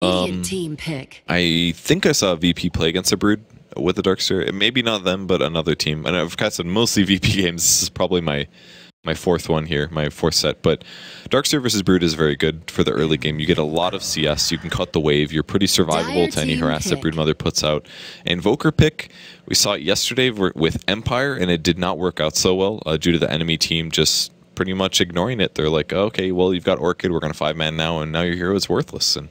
Team pick. I think I saw VP play against a Brood with the Darkseer. Maybe not them, but another team. And I've casted mostly VP games. This is probably my fourth one here, my fourth set. But Darkseer versus Brood is very good for the early game. You get a lot of CS. You can cut the wave. You're pretty survivable to any harass that Broodmother puts out. Invoker pick, we saw it yesterday with Empire, and it did not work out so well due to the enemy team just pretty much ignoring it. They're like, oh, okay, well, you've got Orchid. We're going to 5-man now, and now your hero is worthless. And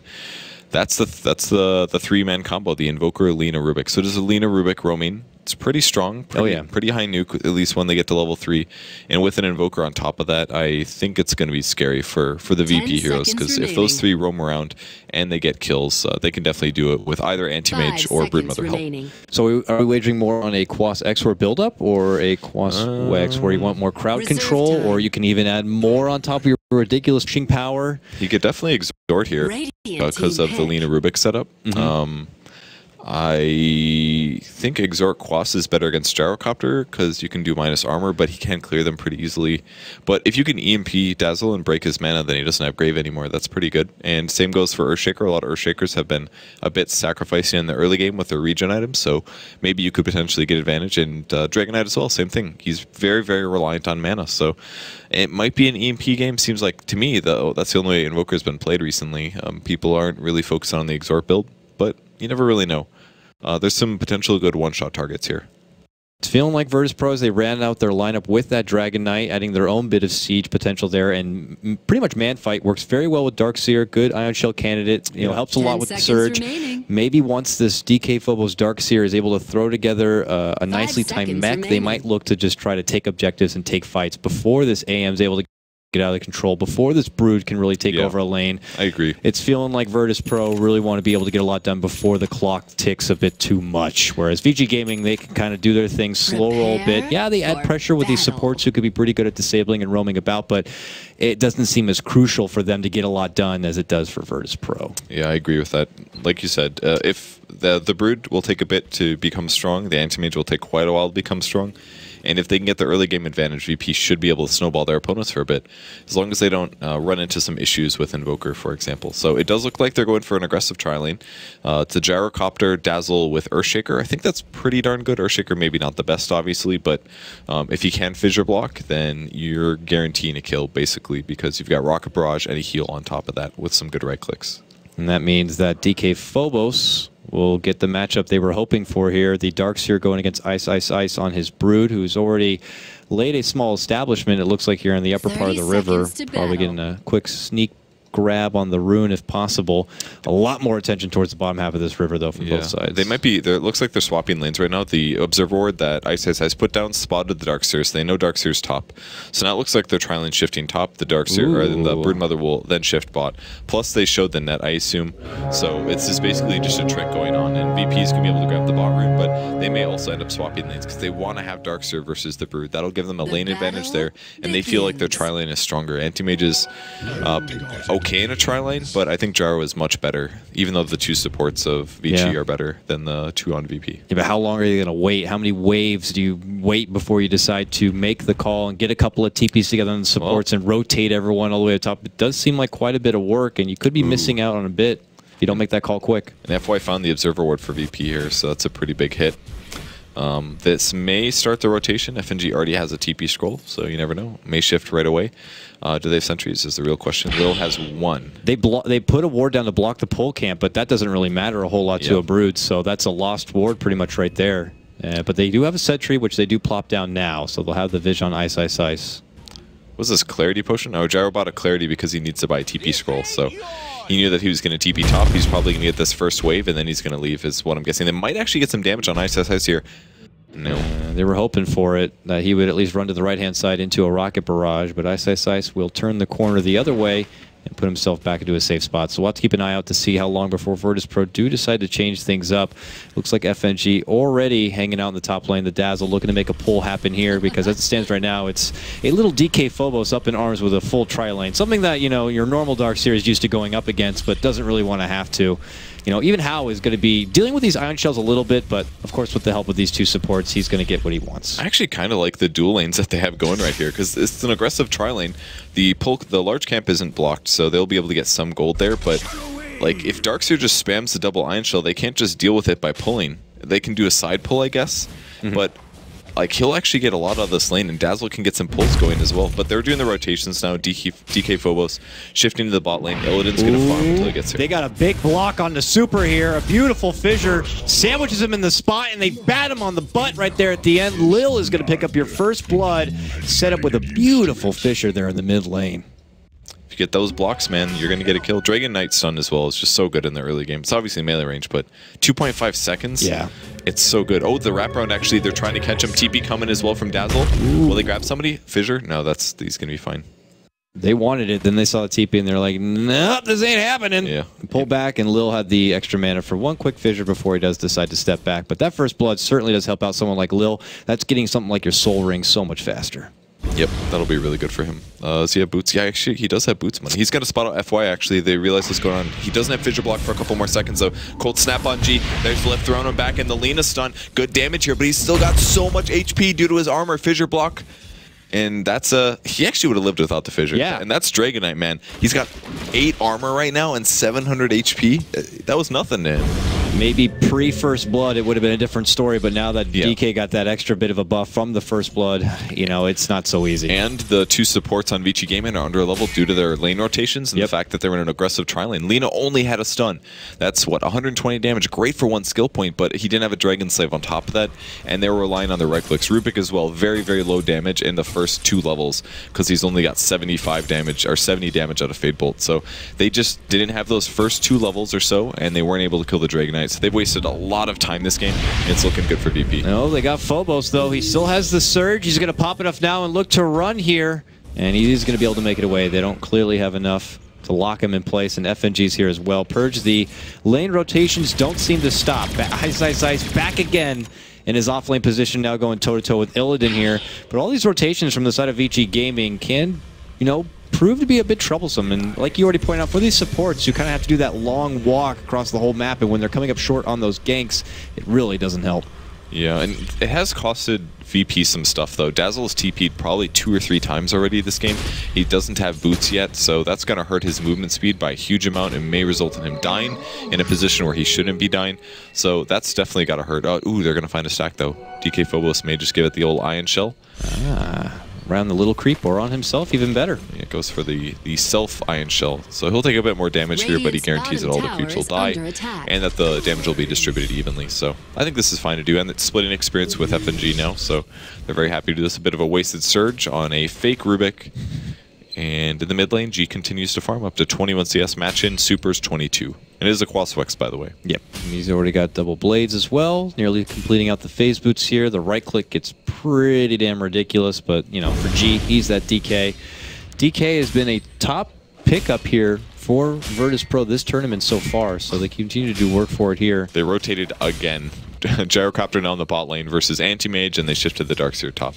that's the 3-man combo, the Invoker, Lina, Rubik. So does a Lina, Rubik roaming. It's pretty strong, pretty high nuke, at least when they get to level 3. And with an Invoker on top of that, I think it's going to be scary for the VP heroes, because if those 3 roam around and they get kills, they can definitely do it with either Anti-Mage or Broodmother help. So are we wagering more on a Quas Exor build-up or a Quas Wex where you want more crowd control, or you can even add more on top of your ridiculous pushing power? You could definitely exhort here because of the Lina Rubik setup. I think Exort Quas is better against Gyrocopter because you can do minus armor, but he can clear them pretty easily. But if you can EMP Dazzle and break his mana, then he doesn't have Grave anymore. That's pretty good. And same goes for Earthshaker. A lot of Earthshakers have been a bit sacrificing in the early game with their regen items, so maybe you could potentially get advantage. And Dragon Knight as well, same thing. He's very, very reliant on mana, so it might be an EMP game. Seems like to me, though, that's the only way Invoker's been played recently. People aren't really focused on the Exort build, but you never really know. There's some potential good one-shot targets here. It's feeling like Virtus Pro as they ran out their lineup with that Dragon Knight, adding their own bit of siege potential there, and pretty much Man Fight works very well with Darkseer. Good Ion Shell candidate, helps a lot with the Surge. Maybe once this DK Phobos Darkseer is able to throw together a nicely timed mech, they might look to just try to take objectives and take fights before this AM is able to get out of control, before this Brood can really take over a lane. I agree. It's feeling like Virtus Pro really want to be able to get a lot done before the clock ticks a bit too much, whereas Vici Gaming, they can kind of do their thing, slow roll a bit. Yeah, they add pressure with these supports who could be pretty good at disabling and roaming about, but it doesn't seem as crucial for them to get a lot done as it does for Virtus Pro. Yeah, I agree with that. Like you said, if the Brood will take a bit to become strong, the Anti-Mage will take quite a while to become strong. And if they can get the early game advantage, VP should be able to snowball their opponents for a bit, as long as they don't run into some issues with Invoker, for example. So it does look like they're going for an aggressive tri-lane. It's a Gyrocopter, Dazzle with Earthshaker. I think that's pretty darn good. Earthshaker maybe not the best, obviously, but if you can fissure block, then you're guaranteeing a kill, basically, because you've got Rocket Barrage and a heal on top of that with some good right clicks. And that means that DK Phobos will get the matchup they were hoping for here. The Darkseer going against Ice Ice Ice on his Brood, who's already laid a small establishment, it looks like, here in the upper part of the river. Probably getting a quick sneak grab on the rune if possible. A lot more attention towards the bottom half of this river, though, from both sides. They might be, it looks like they're swapping lanes right now. The Observer Ward that Ice Ice has put down spotted the Darkseer, so they know Darkseer's top. So now it looks like they're tri-lane shifting top. The Darkseer, or the Broodmother will then shift bot. Plus they showed the net, I assume. So it's just basically just a trick going on, and VP's going to be able to grab the bot rune, but they may also end up swapping lanes because they want to have Darkseer versus the Brood. That'll give them a lane advantage there, and they feel like their tri-lane is stronger. Anti-Mage is okay in a tri-lane, but I think Gyro is much better, even though the two supports of Vici are better than the two on VP. Yeah, but how long are you going to wait? How many waves do you wait before you decide to make the call and get a couple of TPs together on the supports and rotate everyone all the way to the top? It does seem like quite a bit of work, and you could be missing out on a bit if you don't make that call quick. And FY found the Observer Ward for VP here, so that's a pretty big hit. This may start the rotation. FNG already has a TP scroll, so you never know. May shift right away. Do they have sentries is the real question. Lil has one. They put a ward down to block the pole camp, but that doesn't really matter a whole lot to a Brood, so that's a lost ward pretty much right there. But they do have a sentry, which they do plop down now, so they'll have the Vision on Ice Ice Ice. What's this, Clarity Potion? Oh, Gyro bought a Clarity because he needs to buy a TP scroll, so he knew that he was going to TP top. He's probably going to get this first wave, and then he's going to leave, is what I'm guessing. They might actually get some damage on Ice Ice Ice here. No. They were hoping for it, that he would at least run to the right-hand side into a rocket barrage, but Ice Ice Ice will turn the corner the other way and put himself back into a safe spot. So we'll have to keep an eye out to see how long before Virtus Pro do decide to change things up. Looks like FNG already hanging out in the top lane. The Dazzle looking to make a pull happen here, because as it stands right now, it's a little DK Phobos up in arms with a full tri-lane. Something that, you know, your normal Dark Series used to going up against, but doesn't really want to have to. You know, even Hao is going to be dealing with these Ion Shells a little bit, but of course with the help of these two supports, he's going to get what he wants. I actually kind of like the dual lanes that they have going right here, because it's an aggressive tri-lane. The large camp isn't blocked, so they'll be able to get some gold there, but like, if Darkseer just spams the double Ion Shell, they can't just deal with it by pulling. They can do a side pull, I guess, but like he'll actually get a lot out of this lane, and Dazzle can get some pulls going as well. But they're doing the rotations now. DK Phobos shifting to the bot lane. Illidan's going to farm until he gets here. They got a big block on the super here. A beautiful fissure. Sandwiches him in the spot, and they bat him on the butt right there at the end. Lil is going to pick up your first blood. Set up with a beautiful fissure there in the mid lane. If you get those blocks, man, you're going to get a kill. Dragon Knight stun as well is just so good in the early game. It's obviously melee range, but 2.5 seconds. Yeah. It's so good. Oh, the wraparound, actually, they're trying to catch him. TP coming as well from Dazzle. Will they grab somebody? Fissure? No, he's going to be fine. They wanted it, then they saw the TP, and they're like, nope, this ain't happening. Yeah. Pull back, and Lil had the extra mana for one quick fissure before he does decide to step back. But that first blood certainly does help out someone like Lil. That's getting something like your Soul Ring so much faster. Yep, that'll be really good for him. Does he have boots? Yeah, actually, he does have boots money. He's got to spot out FY, actually. They realize what's going on. He doesn't have fissure block for a couple more seconds, though. Cold snap on G. There's Lift throwing him back, and the Lina stun. Good damage here, but he's still got so much HP due to his armor. Fissure block. And that's he actually would have lived without the fissure. Yeah. And that's Dragon Knight, man. He's got 8 armor right now and 700 HP. That was nothing to him. Maybe pre-First Blood, it would have been a different story, but now that DK got that extra bit of a buff from the First Blood, you know, it's not so easy. And the 2 supports on Vici Gaming are under a level due to their lane rotations and the fact that they're in an aggressive tri-lane. Lina only had a stun. That's, what, 120 damage. Great for 1 skill point, but he didn't have a Dragon Slave on top of that, and they were relying on the right clicks. Rubik as well, very, very low damage in the first 2 levels because he's only got 75 damage, or 70 damage out of Fade Bolt. So they just didn't have those first 2 levels or so, and they weren't able to kill the Dragon Knight. So they've wasted a lot of time this game, and it's looking good for VP. No, they got Phobos, though. He still has the Surge. He's going to pop enough now and look to run here, and he's going to be able to make it away. They don't clearly have enough to lock him in place, and FNG's here as well. Purge, the lane rotations don't seem to stop. Ice back again in his off-lane position, now going toe-to-toe with Illidan here. But all these rotations from the side of Vici Gaming can, you know, prove to be a bit troublesome. And like you already pointed out, for these supports, you kind of have to do that long walk across the whole map, and when they're coming up short on those ganks, it really doesn't help. Yeah, and it has costed VP some stuff, though. Dazzle's TP'd probably 2 or 3 times already this game. He doesn't have boots yet, so that's going to hurt his movement speed by a huge amount and may result in him dying in a position where he shouldn't be dying. So that's definitely got to hurt. Ooh, they're going to find a stack, though. DK Phobos may just give it the old Ion Shell. Around the little creep or on himself, even better. Yeah, it goes for the self-Ion Shell. So he'll take a bit more damage here, but he guarantees that all the creeps will die and that the damage will be distributed evenly. So I think this is fine to do, and it's splitting experience with FNG now, so they're very happy to do this. A bit of a wasted Surge on a fake Rubik. And in the mid lane, G continues to farm up to 21 CS. Match in, Supers 22. And it is a Quaswex, by the way. Yep. And he's already got double blades as well, nearly completing out the phase boots here. The right click gets pretty damn ridiculous, but, you know, for G, he's that DK. DK has been a top pickup here for Virtus Pro this tournament so far, so they continue to do work for it here. They rotated again. Gyrocopter now in the bot lane versus Anti-Mage, and they shifted the Darkseer top.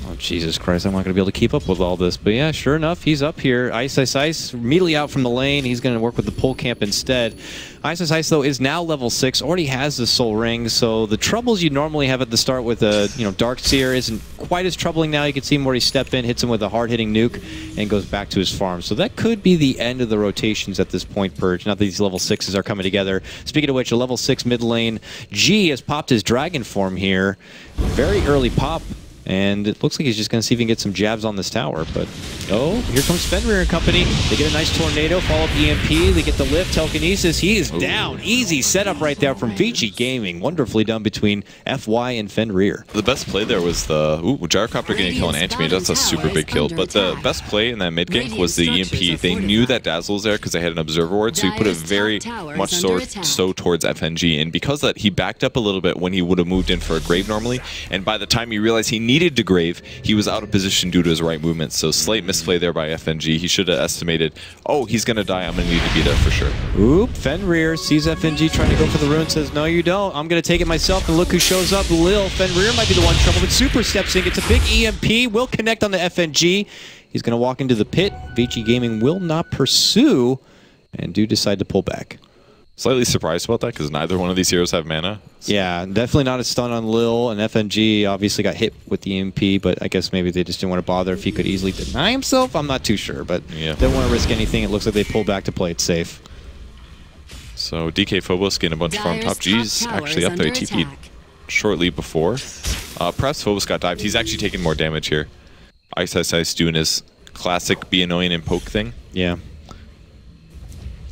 Oh, Jesus Christ, I'm not going to be able to keep up with all this. But yeah, sure enough, he's up here. Ice, immediately out from the lane. He's going to work with the pull camp instead. Ice, though, is now level 6, already has the Soul Ring, so the troubles you normally have at the start with a Darkseer isn't quite as troubling now. You can see him already step in, hits him with a hard-hitting nuke, and goes back to his farm. So that could be the end of the rotations at this point, Purge. Not that these level 6s are coming together. Speaking of which, a level 6 mid lane, G has popped his Dragon form here. Very early pop. And it looks like he's just going to see if he can get some jabs on this tower. But, oh, here comes Fenrir and company. They get a nice tornado, follow up EMP. They get the lift, telekinesis. He is down. Easy setup right there from Vici Gaming. Wonderfully done between FY and Fenrir. The best play there was the Gyrocopter getting a kill on Anti-Mage. That's a super big kill. But the best play in that mid gank was the EMP. They knew that Dazzle was there because they had an Observer Ward, so he put it very much so towards FNG. And because of that, he backed up a little bit when he would have moved in for a Grave normally. And by the time he realized he needed to Grave, he was out of position due to his right movement. So slight misplay there by FNG. He should have estimated, oh, he's going to die. I'm going to need to be there for sure. Oop, Fenrir sees FNG trying to go for the rune, says, no, you don't. I'm going to take it myself, and look who shows up. Lil. Fenrir might be the one in trouble, but Super steps in, gets a big EMP, will connect on the FNG. He's going to walk into the pit. Vici Gaming will not pursue, and do decide to pull back. Slightly surprised about that because neither one of these heroes have mana. So. Yeah, definitely not a stun on Lil, and FNG obviously got hit with the EMP, but I guess maybe they just didn't want to bother if he could easily deny himself. I'm not too sure, but didn't want to risk anything. It looks like they pulled back to play it safe. So DK Phobos getting a bunch from top. G's actually up there. He TP'd shortly before. Perhaps Phobos got dived. He's actually taking more damage here. Ice doing his classic be annoying and poke thing. Yeah.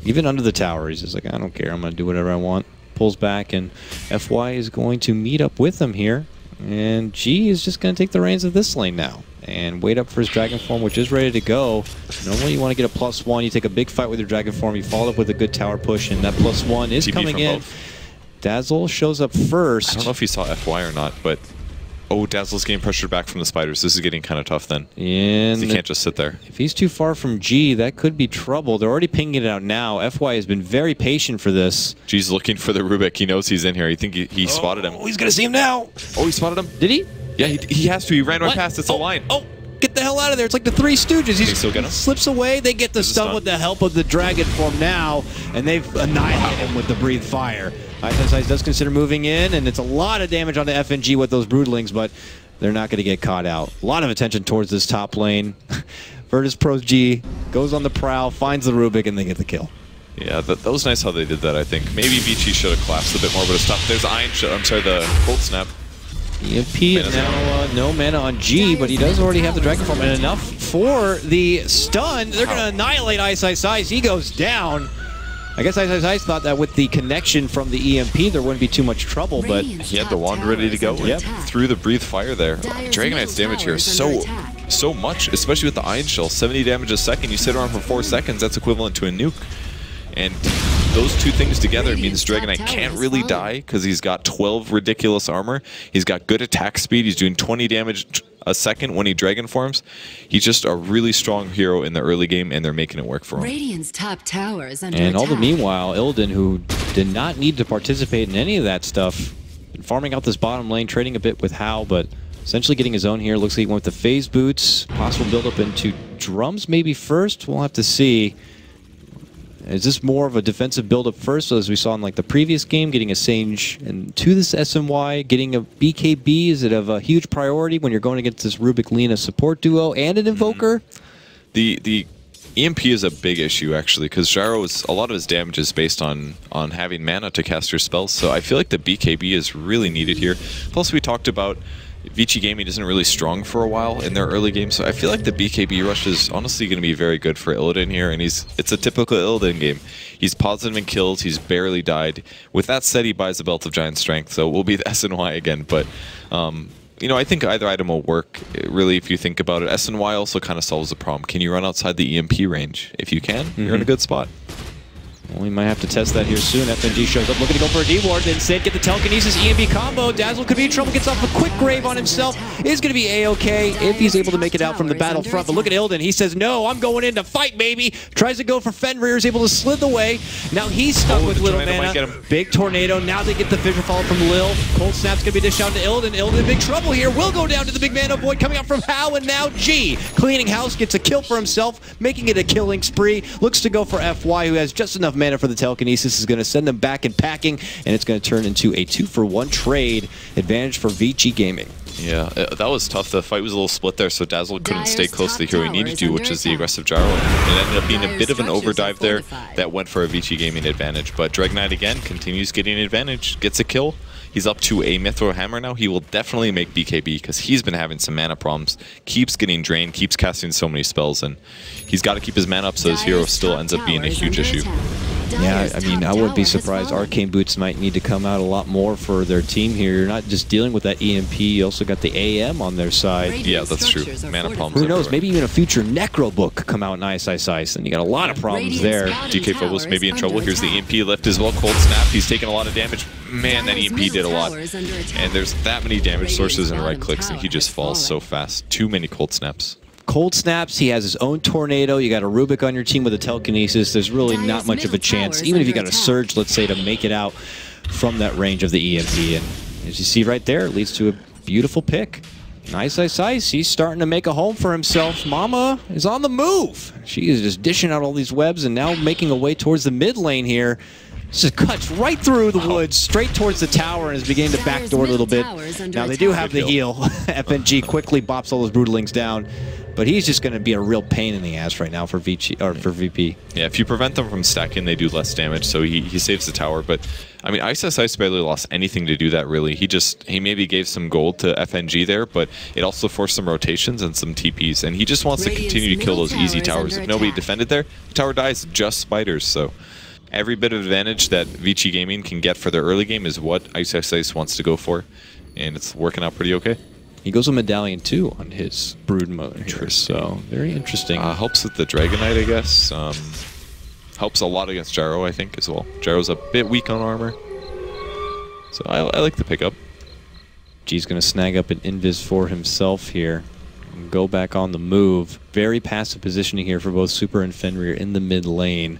Even under the tower, he's just like, I don't care. I'm going to do whatever I want. Pulls back, and FY is going to meet up with him here. And G is just going to take the reins of this lane now and wait up for his Dragon Form, which is ready to go. Normally you want to get a +1. You take a big fight with your Dragon Form. You follow up with a good tower push, and that +1 is coming in. Both. Dazzle shows up first. I don't know if he saw FY or not, but... Oh, Dazzle's getting pressured back from the spiders. This is getting kind of tough then. And he can't just sit there. If he's too far from G, that could be trouble. They're already pinging it out now. FY has been very patient for this. G's looking for the Rubik. He knows he's in here. I think he spotted him. Oh, he's going to see him now. Oh, he spotted him? Did he? Yeah, he has to. He ran right past. It's a line. Oh, get the hell out of there. It's like the Three Stooges. He still get him? Slips away. They get the stun with the help of the Dragon Form now, and they've annihilated him with the Breathe Fire. Ice does consider moving in, and it's a lot of damage on the FNG with those Broodlings, but they're not going to get caught out. A lot of attention towards this top lane. Virtus Pro G goes on the prowl, finds the Rubik, and they get the kill. Yeah, that was nice how they did that, I think. Maybe Vici should have collapsed a bit more, but it's tough. There's the Cold Snap. EMP now no mana on G, but he does already have the Dragon Form, and enough for the stun. They're going to annihilate Ice. He goes down. I guess Ice thought that with the connection from the EMP, there wouldn't be too much trouble, but he had the wand ready to go. Yep, through the Breathe Fire there. Dragon Knight's damage here is so much, especially with the Iron Shell. 70 damage a second. You sit around for 4 seconds, that's equivalent to a nuke. And those two things together means Dragon Knight can't really die because he's got 12 ridiculous armor. He's got good attack speed. He's doing 20 damage a second when he Dragon Forms. He's just a really strong hero in the early game, and they're making it work for him. Radiant's top tower is under and attack. All the meanwhile, Illidan, who did not need to participate in any of that stuff, been farming out this bottom lane, trading a bit with Hal, but essentially getting his own here. Looks like he went with the phase boots. Possible build up into drums maybe first. We'll have to see. Is this more of a defensive build-up first, as we saw in like the previous game, getting a Sage into this SMY, getting a BKB? Is it of a huge priority when you're going against this Rubik Lina support duo and an Invoker? The EMP is a big issue, actually, because Gyro a lot of his damage is based on having mana to cast your spells, so I feel like the BKB is really needed here. Plus, we talked about Vici Gaming isn't really strong for a while in their early game, so I feel like the BKB rush is honestly going to be very good for Illidan here, and it's a typical Illidan game. He's positive in kills, he's barely died. With that said, he buys the Belt of Giant Strength, so it will be the SNY again, but you know, I think either item will work, really, if you think about it. SNY also kind of solves the problem. Can you run outside the EMP range? If you can, you're in a good spot. Well, we might have to test that here soon. FNG shows up looking to go for a D-Ward. Instead, get the Telekinesis EMP combo. Dazzle could be in trouble. Gets off a quick grave on himself. Is going to be A-OK if he's able to make it out from the battlefront. But look at Illidan. He says, no, I'm going in to fight, baby. Tries to go for Fenrir. Is able to slither away. Now he's stuck with little mana. Big tornado. Now they get the Fissure Fall from Lil. Cold Snap's going to be dished out to Illidan. Illidan in big trouble here. Will go down to the big mana void coming out from Hal, and now G. Cleaning house, gets a kill for himself, making it a killing spree. Looks to go for FY, who has just enough mana for the Telekinesis. Is going to send them back in packing, and it's going to turn into a 2-for-1 trade advantage for Vici Gaming. Yeah, that was tough. The fight was a little split there, so Dazzle couldn't stay close to the hero he needed to, which is the aggressive Gyro. It ended up being a bit of an overdive there that went for a Vici Gaming advantage. But Dragon Knight again continues getting an advantage, gets a kill. He's up to a Mithril Hammer now. He will definitely make BKB because he's been having some mana problems. Keeps getting drained, keeps casting so many spells, and he's got to keep his mana up so his hero still ends up being a huge issue. Yeah, I mean, I wouldn't be surprised. Arcane Boots might need to come out a lot more for their team here. You're not just dealing with that EMP, you also got the AM on their side. Yeah, that's true. Mana problems. Who knows, maybe even a future Necro book come out in Ice, and you got a lot of problems there. DK Phobos may be in trouble. Here's the EMP lift as well. Cold Snap, he's taking a lot of damage. Man, that EMP did a lot. And there's that many damage sources and right clicks, and he just falls so fast. Too many Cold Snaps. Cold Snaps, he has his own Tornado, you got a Rubik on your team with a Telekinesis, there's really not much of a chance, even if you got a Surge, let's say, to make it out from that range of the EMP. And as you see right there, it leads to a beautiful pick. Nice, he's starting to make a home for himself. Mama is on the move. She is just dishing out all these webs and now making a way towards the mid lane here. Just cuts right through the woods, straight towards the tower, and is beginning to backdoor a little bit. Now they do have the heal. FNG quickly bops all those Broodlings down. but he's just going to be a real pain in the ass right now for Vici, or for VP. Yeah, if you prevent them from stacking, they do less damage, so he saves the tower. But I mean, Ice barely lost anything to do that, really. He maybe gave some gold to FNG there, but it also forced some rotations and some TPs, and he just wants to continue to kill those easy towers. If nobody defended there, the tower dies, just spiders. So every bit of advantage that Vici Gaming can get for their early game is what Ice wants to go for, and it's working out pretty okay. He goes with Medallion 2 on his Brood mode here, so very interesting. Helps with the Dragonite, I guess. Helps a lot against Gyro, I think, as well. Gyro's a bit weak on armor, so I like the pickup. G's going to snag up an Invis for himself here and go back on the move. Very passive positioning here for both Super and Fenrir in the mid lane.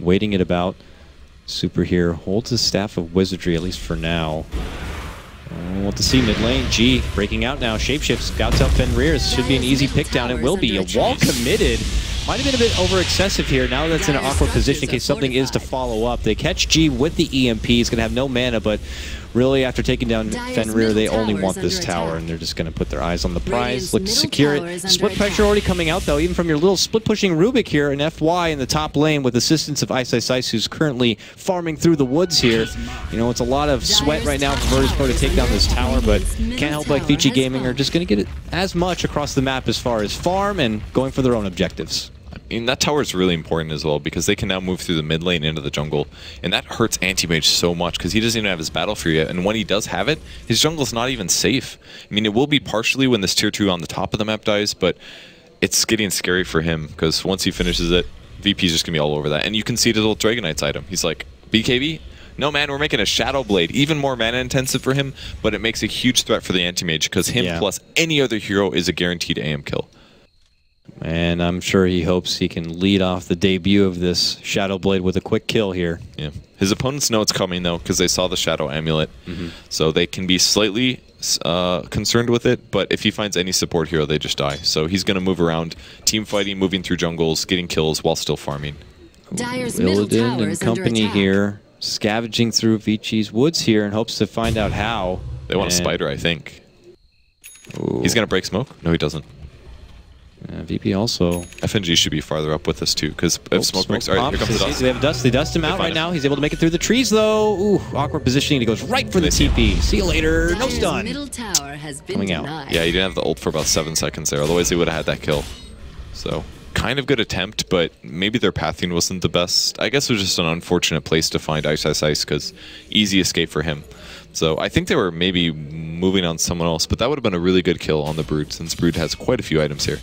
Waiting it about. Super here holds his Staff of Wizardry, at least for now. We'll to see mid lane. G breaking out now. Shapeshift scouts out Fenrir. This should be an easy pick down. It will be. A wall committed. Might have been a bit over excessive here. Now that's in an awkward position in case something is to follow up. They catch G with the EMP. He's going to have no mana, but really after taking down Fenrir, they only want this tower, and they're just going to put their eyes on the prize, look to secure it. Split pressure already coming out, though, even from your little split-pushing Rubik here in FY in the top lane with assistance of Ice, who's currently farming through the woods here. You know, it's a lot of sweat right now for Virtus Pro to take down this tower, but can't help like Vici Gaming are just going to get it as much across the map as far as farm and going for their own objectives. I mean, that tower is really important as well because they can now move through the mid lane into the jungle, and that hurts Anti-Mage so much because he doesn't even have his Battle Fury yet, and when he does have it, his jungle's not even safe. I mean, it will be partially when this tier 2 on the top of the map dies, but it's getting scary for him because once he finishes it, VP's just going to be all over that. And you can see the little Dragonite's item. He's like, BKB? No, man, we're making a Shadow Blade, even more mana intensive for him, but it makes a huge threat for the Anti-Mage because him plus any other hero is a guaranteed AM kill. And I'm sure he hopes he can lead off the debut of this Shadow Blade with a quick kill here. Yeah, his opponents know it's coming though because they saw the Shadow Amulet, so they can be slightly concerned with it. But if he finds any support hero, they just die. So he's going to move around, team fighting, moving through jungles, getting kills while still farming. Illidan and company here, scavenging through Vici's woods here in hopes to find out how. They want a spider, I think. Ooh. He's going to break smoke? No, he doesn't. VP also. FNG should be farther up with us too, because if smoke breaks, all right, here comes the dust. They have dust. They dust him out right now. He's able to make it through the trees though. Ooh, awkward positioning. He goes right for the TP. See you later. No stun. Coming out. Yeah, he didn't have the ult for about 7 seconds there. Otherwise, he would have had that kill. So, kind of good attempt, but maybe their pathing wasn't the best. I guess it was just an unfortunate place to find Ice, because easy escape for him. So I think they were maybe moving on someone else, but that would have been a really good kill on the Brood, since Brood has quite a few items here.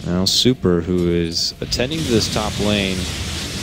Now Super, who is attending to this top lane.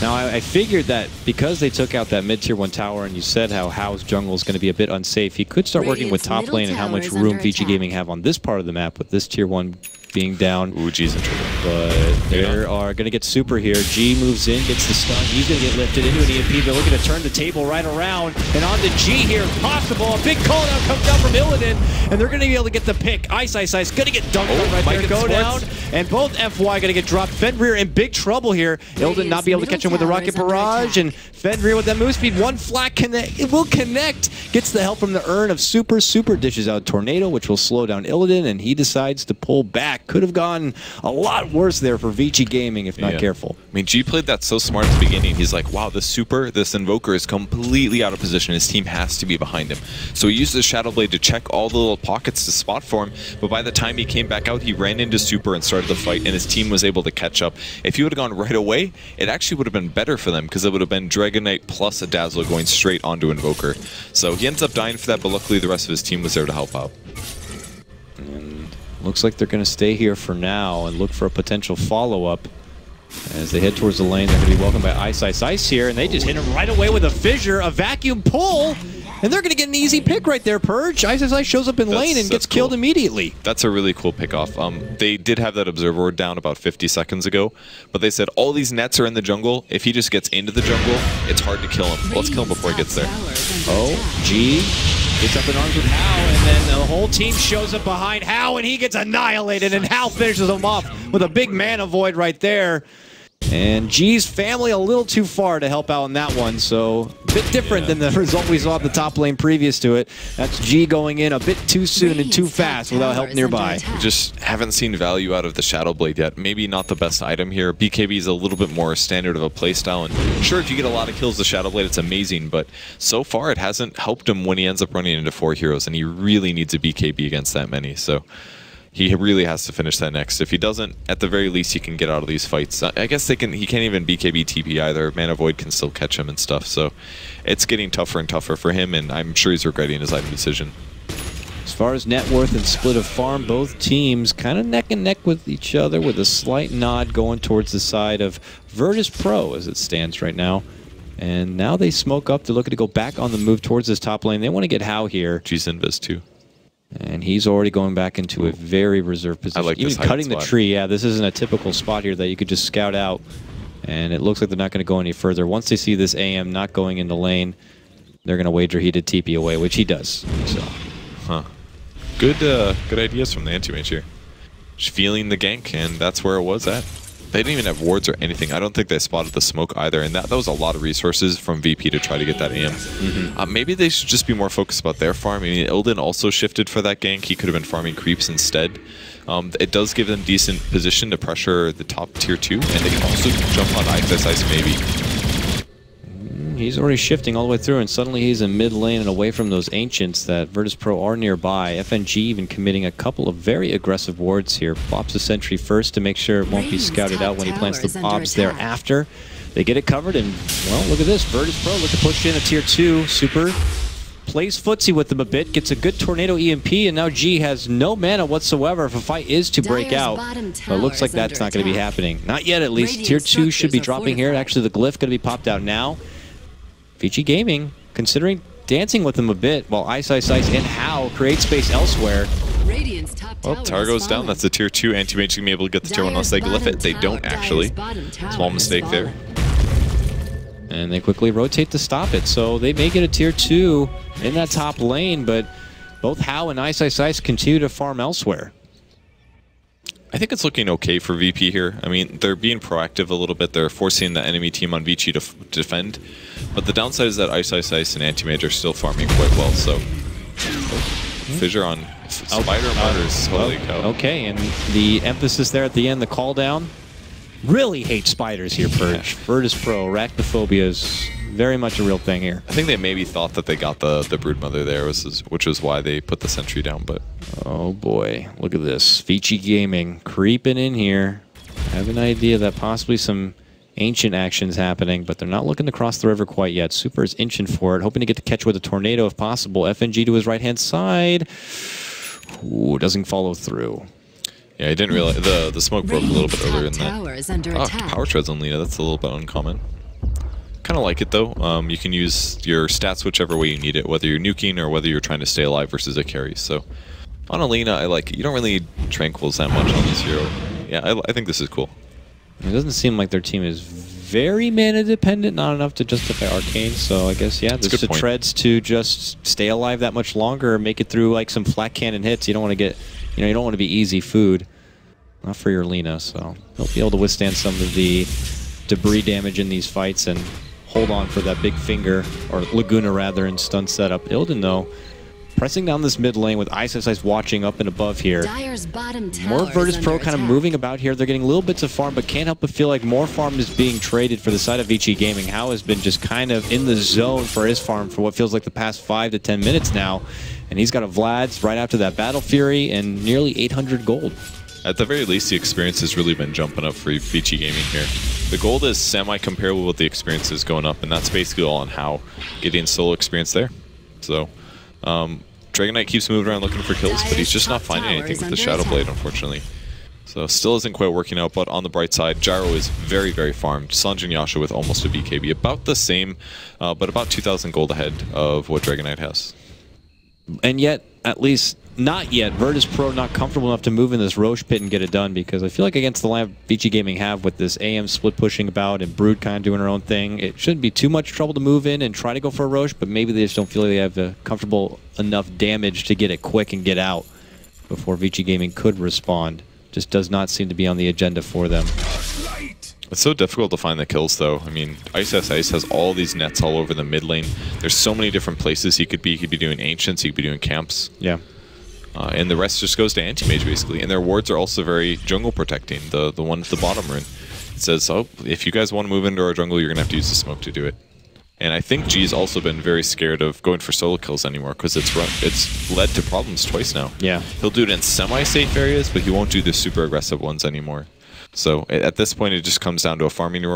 Now I figured that because they took out that mid-tier 1 tower and you said how Hao's jungle is going to be a bit unsafe, he could start working with top lane and how much room Vici Gaming have on this part of the map with this tier 1 being down. Ooh, G's in trouble. But they are going to get Super here. G moves in, gets the stun. He's going to get lifted into an EMP. They're looking to turn the table right around. And on to G here, if possible. A big call down comes down from Illidan. And they're going to be able to get the pick. Ice going to get dunked on right there. Go down. And both FY going to get dropped. Fenrir in big trouble here. Illidan not be able to catch him with the Rocket Barrage. And Fenrir with that move speed. One flat connect. It will connect. Gets the help from the urn of Super. Super dishes out Tornado, which will slow down Illidan. And he decides to pull back. Could have gone a lot worse there for Vici Gaming if not careful. I mean, G played that so smart at the beginning. He's like, wow, this Super, this Invoker is completely out of position. His team has to be behind him. So he used the Shadow Blade to check all the little pockets to spot for him. But by the time he came back out, he ran into Super and started the fight, and his team was able to catch up. If he would have gone right away, it actually would have been better for them because it would have been Dragonite plus a Dazzler going straight onto Invoker. So he ends up dying for that, but luckily the rest of his team was there to help out. And looks like they're going to stay here for now and look for a potential follow-up. As they head towards the lane, they're going to be welcomed by Ice here, and they just hit him right away with a fissure, a vacuum pull, and they're going to get an easy pick right there, Purge. Ice shows up in lane and gets killed immediately. That's a really cool pickoff. They did have that Observer down about 50 seconds ago, but they said all these nets are in the jungle. If he just gets into the jungle, it's hard to kill him. Well, let's kill him before he gets there. Oh, G gets up in arms with Hao, and then the whole team shows up behind Hao, and he gets annihilated, and Hao finishes him off with a big mana void right there. And G's family a little too far to help out in that one, so a bit different than the result we saw at the top lane previous to it. That's G going in a bit too soon and too fast without help nearby. We just haven't seen value out of the Shadow Blade yet. Maybe not the best item here. BKB is a little bit more standard of a playstyle, and sure, if you get a lot of kills with Shadow Blade, it's amazing, but so far it hasn't helped him when he ends up running into 4 heroes, and he really needs a BKB against that many, so he really has to finish that next. If he doesn't, at the very least, he can get out of these fights. I guess he can't even BKB TP either. Mana Void can still catch him and stuff, so it's getting tougher and tougher for him, and I'm sure he's regretting his item decision. As far as net worth and split of farm, both teams kind of neck and neck with each other, with a slight nod going towards the side of Virtus Pro as it stands right now. And now they smoke up. They're looking to go back on the move towards this top lane. They want to get Hao here. G's invis too. And he's already going back into a very reserved position. I like even this cutting the spot. tree. Yeah, this isn't a typical spot here that you could just scout out. And it looks like they're not going to go any further. Once they see this AM not going into lane, they're going to wager he did TP away, which he does. So, Good ideas from the anti-mage here. Just feeling the gank, and that's where it was at. They didn't even have wards or anything. I don't think they spotted the smoke either, and that was a lot of resources from VP to try to get that AM. Maybe they should just be more focused about their farm. I mean, Illidan also shifted for that gank. He could have been farming creeps instead. It does give them decent position to pressure the top tier 2, and they can also jump on Ice maybe. he's already shifting all the way through, and suddenly he's in mid lane and away from those Ancients that Virtus Pro are nearby. FNG even committing a couple of very aggressive wards here. Pops the sentry first to make sure it won't be scouted out when he plants the ops thereafter. They get it covered, and, well, look at this. Virtus Pro look to push in a tier 2. Super plays footsie with them a bit, gets a good Tornado EMP, and now G has no mana whatsoever if a fight is to break out. But it looks like that's not going to be happening. Not yet, at least. Tier 2 should be dropping here. Actually, the glyph going to be popped out now. Vici Gaming considering dancing with them a bit, while Ice and Hao create space elsewhere. Well, Tower goes down. That's a tier 2. Anti-Mage can be able to get the tier 1 unless they glyph it. They don't, actually. Small mistake there. And they quickly rotate to stop it. So they may get a tier 2 in that top lane, but both Hao and Ice continue to farm elsewhere. I think it's looking okay for VP here. I mean, they're being proactive a little bit. They're forcing the enemy team on Vici to defend. But the downside is that Ice and Anti-Mage are still farming quite well. So, Fissure on Spider Martyrs. Holy cow. Okay, and the emphasis there at the end, the call down. Really hate spiders here, Purge. Virtus Pro, arachnophobia is very much a real thing here. I think they maybe thought that they got the Broodmother there, which was why they put the sentry down, but... Oh boy, look at this. Vici Gaming creeping in here. I have an idea that possibly some ancient actions happening, but they're not looking to cross the river quite yet. Super is inching for it, hoping to get to catch with a tornado if possible. FNG to his right-hand side. Ooh, doesn't follow through. Yeah, I didn't realize the smoke broke a little bit earlier in that. Power Treads on Lina, that's a little bit uncommon. Kind of like it though. You can use your stats whichever way you need it, whether you're nuking or whether you're trying to stay alive versus a carry. So on Alina, I like it. You don't really need Tranquils that much on this hero. Yeah, I think this is cool. It doesn't seem like their team is very mana dependent, not enough to justify Arcane, so I guess, yeah, there's the Treads to just stay alive that much longer, make it through like some flat cannon hits. You don't want to get, you know, you don't want to be easy food. Not for your Lina, so he'll be able to withstand some of the debris damage in these fights and hold on for that big finger, or Laguna rather, in stun setup. Illidan, though, pressing down this mid lane with Ice watching up and above here. More Virtus Pro kind of moving about here. They're getting little bits of farm, but can't help but feel like more farm is being traded for the side of Vici Gaming. Hao has been just kind of in the zone for his farm for what feels like the past 5 to 10 minutes now. And he's got a Vlad's right after that Battle Fury and nearly 800 gold. At the very least, the experience has really been jumping up for Vici Gaming here. The gold is semi-comparable with the experience is going up, and that's basically all on Hao getting solo experience there. So, Dragon Knight keeps moving around looking for kills, but he's just not finding anything with the Shadow Blade, unfortunately. So, still isn't quite working out, but on the bright side, Gyro is very, very farmed. Sanjin and Yasha with almost a BKB. About the same, but about 2,000 gold ahead of what Dragon Knight has. And yet, at least not yet, Virtus Pro not comfortable enough to move in this Roche pit and get it done, because I feel like against the line Vici Gaming have with this AM split pushing about and Brood kind of doing her own thing, it shouldn't be too much trouble to move in and try to go for a Roche, but maybe they just don't feel like they have the comfortable enough damage to get it quick and get out before Vici Gaming could respond. Just does not seem to be on the agenda for them. It's so difficult to find the kills, though. I mean, Ice has all these nets all over the mid lane. There's so many different places he could be. He could be doing Ancients, he could be doing camps. Yeah. And the rest just goes to anti-mage, basically. And their wards are also very jungle protecting. The one at the bottom rune. It says, oh, if you guys want to move into our jungle, you're going to have to use the smoke to do it. And I think G's also been very scared of going for solo kills anymore because it's led to problems twice now. Yeah. He'll do it in semi-safe areas, but he won't do the super aggressive ones anymore. So at this point, it just comes down to a farming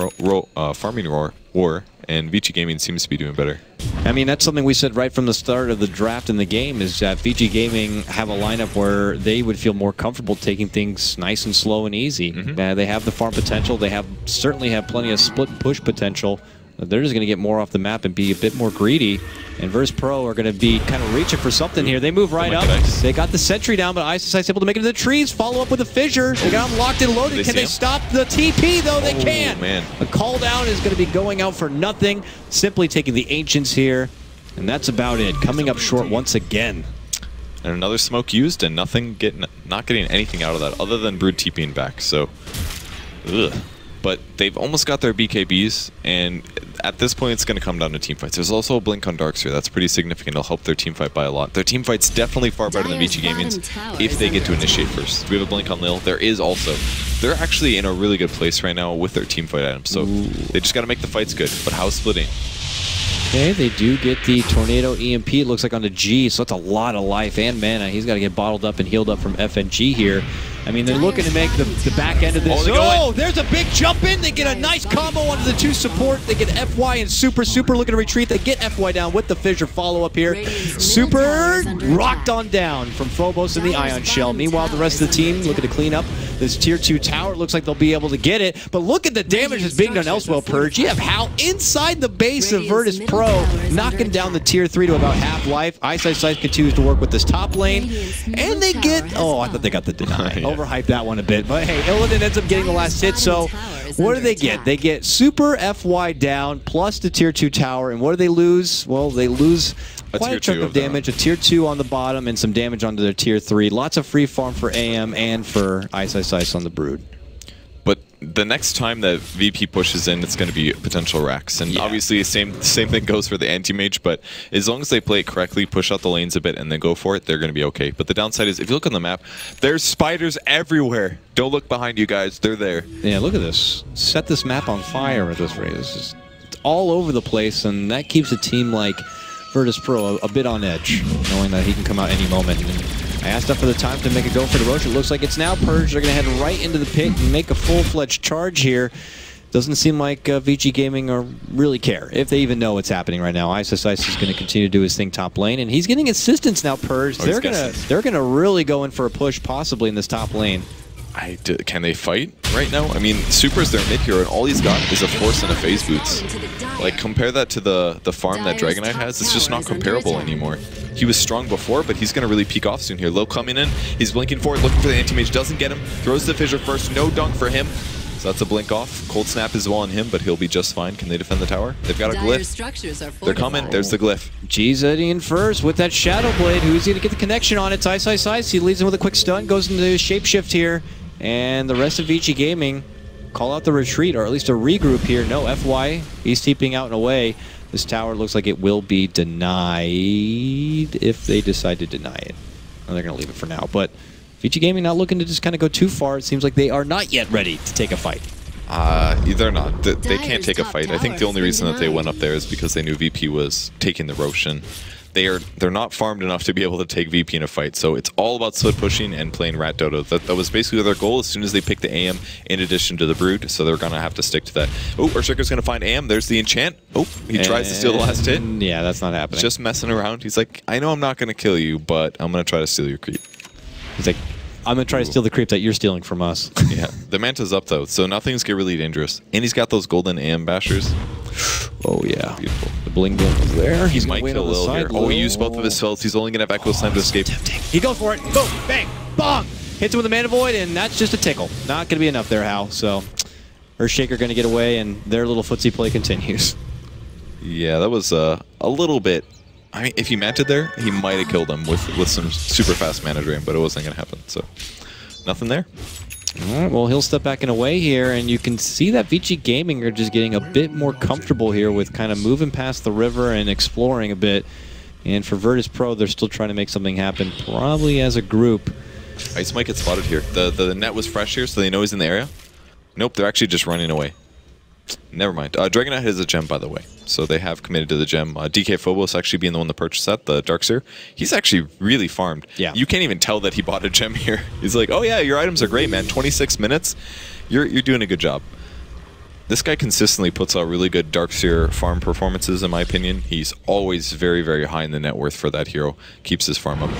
war, and Vici Gaming seems to be doing better. I mean, that's something we said right from the start of the draft in the game, is that Vici Gaming have a lineup where they would feel more comfortable taking things nice and slow and easy. They have the farm potential. They certainly have plenty of split and push potential. They're just going to get more off the map and be a bit more greedy. And Virtus Pro are going to be kind of reaching for something here. They move right up. They got the sentry down, but Ice able to make it to the trees. Follow up with a fissure. They got him locked and loaded. Can they stop the TP, though? They can. Man. A call down is going to be going out for nothing. Simply taking the Ancients here. And that's about it. Coming up short once again. And another smoke used, and not getting anything out of that other than Brood TPing back. So, ugh. But they've almost got their BKBs, and at this point it's going to come down to teamfights. There's also a blink on Darkseer. That's pretty significant. It'll help their teamfight by a lot. Their teamfight's definitely far better than Vici Gaming's if they get to initiate first. We have a blink on Lil. There is also. They're actually in a really good place right now with their teamfight items, so they just got to make the fights good. But how's splitting? Okay, they do get the Tornado EMP, it looks like, onto G, so that's a lot of life and mana. He's got to get bottled up and healed up from FNG here. I mean, they're looking to make the back end of this. Oh, there's a big jump in. They get a nice combo onto the two support. They get FY and Super looking to retreat. They get FY down with the fissure follow-up here. Super rocked on down from Phobos and the Ion Shell. Meanwhile, the rest of the team looking to clean up this Tier 2 tower. It looks like they'll be able to get it. But look at the damage that's being done elsewhere, Purge. You have Hal inside the base of Virtus Pro, knocking down the Tier 3 to about half life. Ice continues to work with this top lane. And they get... Oh, I thought they got the deny. Overhyped that one a bit. But hey, Illidan ends up getting the last hit. So what do they get? They get Super FY down plus the Tier 2 tower. And what do they lose? Well, they lose quite a chunk of damage. A Tier 2 on the bottom and some damage onto their Tier 3. Lots of free farm for AM and for Ice on the Brood. But the next time that VP pushes in, it's going to be potential racks. And obviously, same thing goes for the anti-mage, but as long as they play it correctly, push out the lanes a bit, and then go for it, they're going to be okay. But the downside is, if you look on the map, there's spiders everywhere. Don't look behind you guys. They're there. Yeah, look at this. Set this map on fire at this rate. It's all over the place, and that keeps a team like Virtus Pro a bit on edge, knowing that he can come out any moment. And I asked up for the time to make a go for the Roche. It looks like it's now Purge. They're going to head right into the pit and make a full-fledged charge here. Doesn't seem like Vici Gaming really care, if they even know what's happening right now. Ice is going to continue to do his thing top lane, and he's getting assistance now, Purge. They're gonna really go in for a push, possibly in this top lane. Can they fight right now? I mean, Super's their mid hero, and all he's got is a Force and a Phase Boots. Like, compare that to the farm that Dragonite has. It's just not comparable anymore. He was strong before, but he's going to really peak off soon here. Low coming in, he's blinking forward, looking for the anti-mage, doesn't get him, throws the fissure first, no dunk for him. So that's a blink off. Cold Snap is well on him, but he'll be just fine. Can they defend the tower? They've got a glyph. They're coming. There's the glyph. G's in first with that Shadow Blade. Who's going to get the connection on it? Ice. He leads him with a quick stun, goes into Shapeshift here. And the rest of Vici Gaming call out the retreat, or at least a regroup here. No, FY. He's TPing out and away. This tower looks like it will be denied if they decide to deny it. Well, they're going to leave it for now. But Vici Gaming not looking to just kind of go too far. It seems like they are not yet ready to take a fight. They're not. They can't take a fight. I think the only reason that they went up there is because they knew VP was taking the Roshan. They're not farmed enough to be able to take VP in a fight, so it's all about split pushing and playing Rat Dota. That was basically their goal as soon as they picked the AM in addition to the Brood, so they're going to have to stick to that. Oh, Earthshaker's going to find AM. There's the enchant. Oh, he tries to steal the last hit. Yeah, that's not happening. Just messing around. He's like, I know I'm not going to kill you, but I'm going to try to steal your creep. He's like, I'm going to try to steal the creep that you're stealing from us. Yeah, the Manta's up, though, so now things get really dangerous. And he's got those golden AM bashers. Oh, yeah. Beautiful. The bling is there. He might kill Lil here. Oh, he used both of his spells. He's only going to have Echo Slam to escape. He goes for it. Boom, bang, bong. Hits him with a Mana Void, and that's just a tickle. Not going to be enough there, Hal. So Earthshaker going to get away, and their little footsie play continues. Yeah, that was a little bit... I mean, if he manted there, he might have killed him with some super fast mana drain, but it wasn't going to happen. So, nothing there. All right, well, he'll step back in away here, and you can see that Vici Gaming are just getting a bit more comfortable here with kind of moving past the river and exploring a bit. And for Virtus Pro, they're still trying to make something happen, probably as a group. Ice might get spotted here. The net was fresh here, so they know he's in the area. Nope, they're actually just running away. Never mind. Dragonite has a gem, by the way. So they have committed to the gem. DK Phobos actually being the one that purchased that, the Darkseer. He's actually really farmed. Yeah. You can't even tell that he bought a gem here. He's like, oh yeah, your items are great, man. 26 minutes. You're doing a good job. This guy consistently puts out really good Darkseer farm performances, in my opinion. He's always very, very high in the net worth for that hero. Keeps his farm up.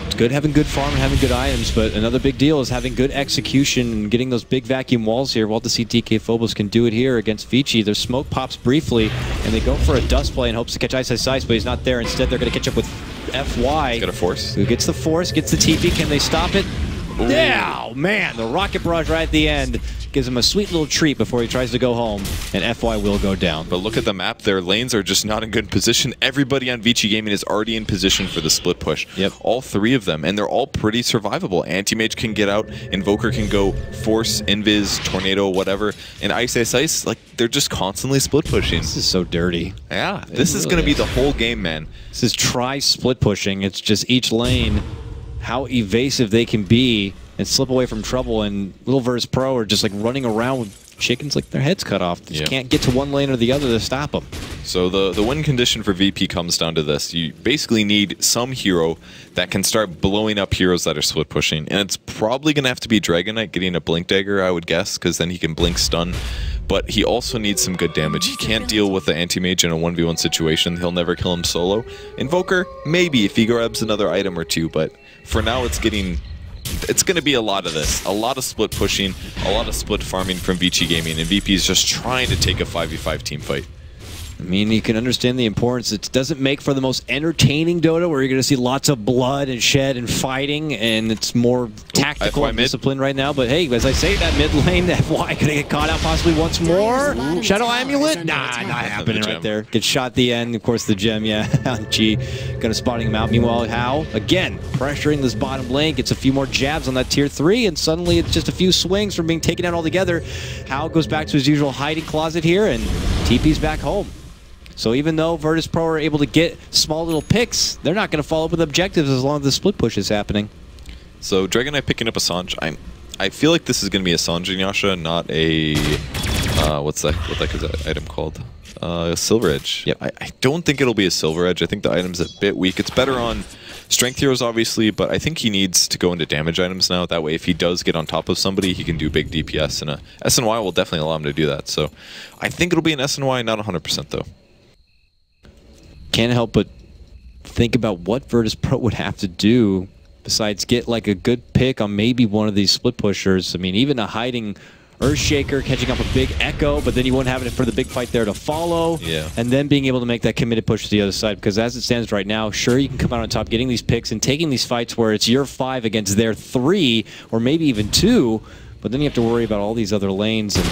It's good having good farm and having good items, but another big deal is having good execution and getting those big vacuum walls here. We'll have to see DK Phobos can do it here against Vici. Their smoke pops briefly, and they go for a dust play in hopes to catch Ice, but he's not there. Instead, they're going to catch up with FY. Got a force. Who gets the force, gets the TP. Can they stop it? Ooh. Yeah, man, the rocket barrage right at the end gives him a sweet little treat before he tries to go home, and FY will go down. But look at the map. Their lanes are just not in good position. Everybody on Vici Gaming is already in position for the split push. Yep. All three of them, and they're all pretty survivable. Anti-Mage can get out, Invoker can go Force, Invis, Tornado, whatever, and Ice, like, they're just constantly split pushing. This is so dirty. Yeah, this is going to be the whole game, man. This is try split pushing. It's just each lane, how evasive they can be and slip away from trouble, and little Virtus Pro are just like running around with chickens like their heads cut off. They just can't get to one lane or the other to stop them. So the win condition for VP comes down to this. You basically need some hero that can start blowing up heroes that are split pushing, and it's probably going to have to be Dragonite getting a Blink Dagger, I would guess, because then he can Blink Stun. But he also needs some good damage. He can't deal with the Anti-Mage in a 1v1 situation. He'll never kill him solo. Invoker, maybe if he grabs another item or two, but for now it's going to be a lot of this. A lot of split pushing, a lot of split farming from Vici Gaming, and VP is just trying to take a 5v5 team fight. I mean, you can understand the importance. It doesn't make for the most entertaining Dota, where you're going to see lots of blood and shed and fighting, and it's more tactical and disciplined right now. But hey, as I say, that mid lane, FY could get caught out possibly once more. Shadow Amulet? Nah, not happening right there. Gets shot at the end. Of course, the gem, yeah. G kind of spotting him out. Meanwhile, How, again, pressuring this bottom lane, gets a few more jabs on that tier 3, and suddenly it's just a few swings from being taken out altogether. How goes back to his usual hiding closet here, and TP's back home. So even though Virtus Pro are able to get small little picks, they're not going to follow up with objectives as long as the split push is happening. So Dragonite picking up a Sanj. I feel like this is going to be a Sanj and Yasha, not a what the heck is that item called? A Silver Edge. Yep. I don't think it'll be a Silver Edge. I think the item's a bit weak. It's better on strength heroes, obviously, but I think he needs to go into damage items now. That way, if he does get on top of somebody, he can do big DPS, and a SNY will definitely allow him to do that. So I think it'll be an SNY, not 100% though. Can't help but think about what Virtus Pro would have to do besides get like a good pick on maybe one of these split pushers. I mean, even a hiding Earthshaker catching up a big Echo, but then you won't have it for the big fight there to follow. Yeah. And then being able to make that committed push to the other side, because as it stands right now, sure, you can come out on top getting these picks and taking these fights where it's your 5 against their 3, or maybe even 2, but then you have to worry about all these other lanes and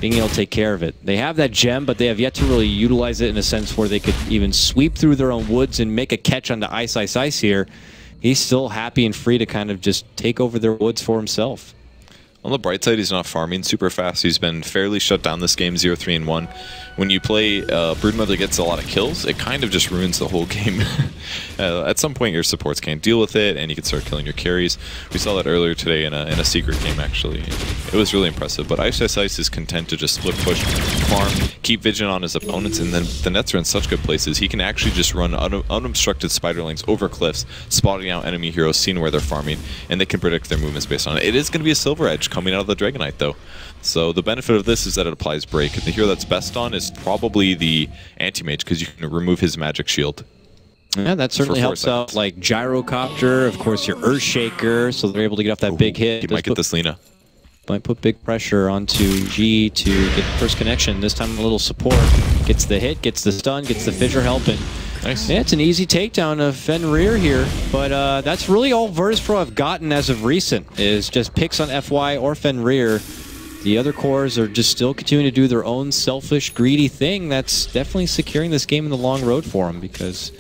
being able to take care of it. They have that gem, but they have yet to really utilize it in a sense where they could even sweep through their own woods and make a catch onto Ice here. He's still happy and free to kind of just take over their woods for himself. On the bright side, he's not farming super fast. He's been fairly shut down this game, 0-3-1. When you play Broodmother gets a lot of kills, it kind of just ruins the whole game. At some point, your supports can't deal with it, and you can start killing your carries. We saw that earlier today in a secret game, actually. It was really impressive, but Ice is content to just split push, farm, keep vigilant on his opponents, and then the nets are in such good places. He can actually just run unobstructed spider lanes over cliffs, spotting out enemy heroes, seeing where they're farming, and they can predict their movements based on it. It is going to be a Silver Edge coming out of the Dragonite, though. So the benefit of this is that it applies break. And the hero that's best on is probably the Anti-Mage, because you can remove his magic shield. Yeah, that certainly helps out, like Gyrocopter, of course your Earthshaker, so they're able to get off that big hit. He might get this Lina. Might put big pressure onto G to get the first connection. This time a little support. Gets the hit, gets the stun, gets the fissure help, and nice. Yeah, it's an easy takedown of Fenrir here, but that's really all Virtus Pro have gotten as of recent, is just picks on FY or Fenrir. The other cores are just still continuing to do their own selfish, greedy thing that's definitely securing this game in the long road for them, because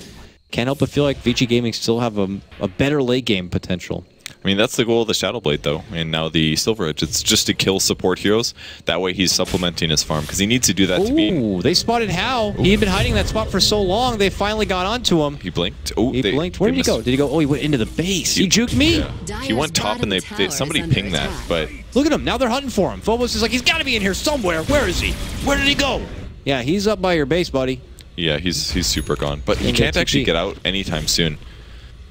can't help but feel like Vici Gaming still have a better late game potential. I mean, that's the goal of the Shadow Blade, though, and now the Silver Edge. It's just to kill support heroes. That way he's supplementing his farm, because he needs to do that to be... Ooh, they spotted Hao. He had been hiding that spot for so long, they finally got onto him. He blinked. Oh, he blinked. Where did he go? Did he go? Oh, he went into the base. He juked me? Yeah. He went top, and somebody pinged that, but... Look at him. Now they're hunting for him. Phobos is like, he's got to be in here somewhere. Where is he? Where did he go? Yeah, he's up by your base, buddy. Yeah, he's super gone. But he can't actually get out anytime soon.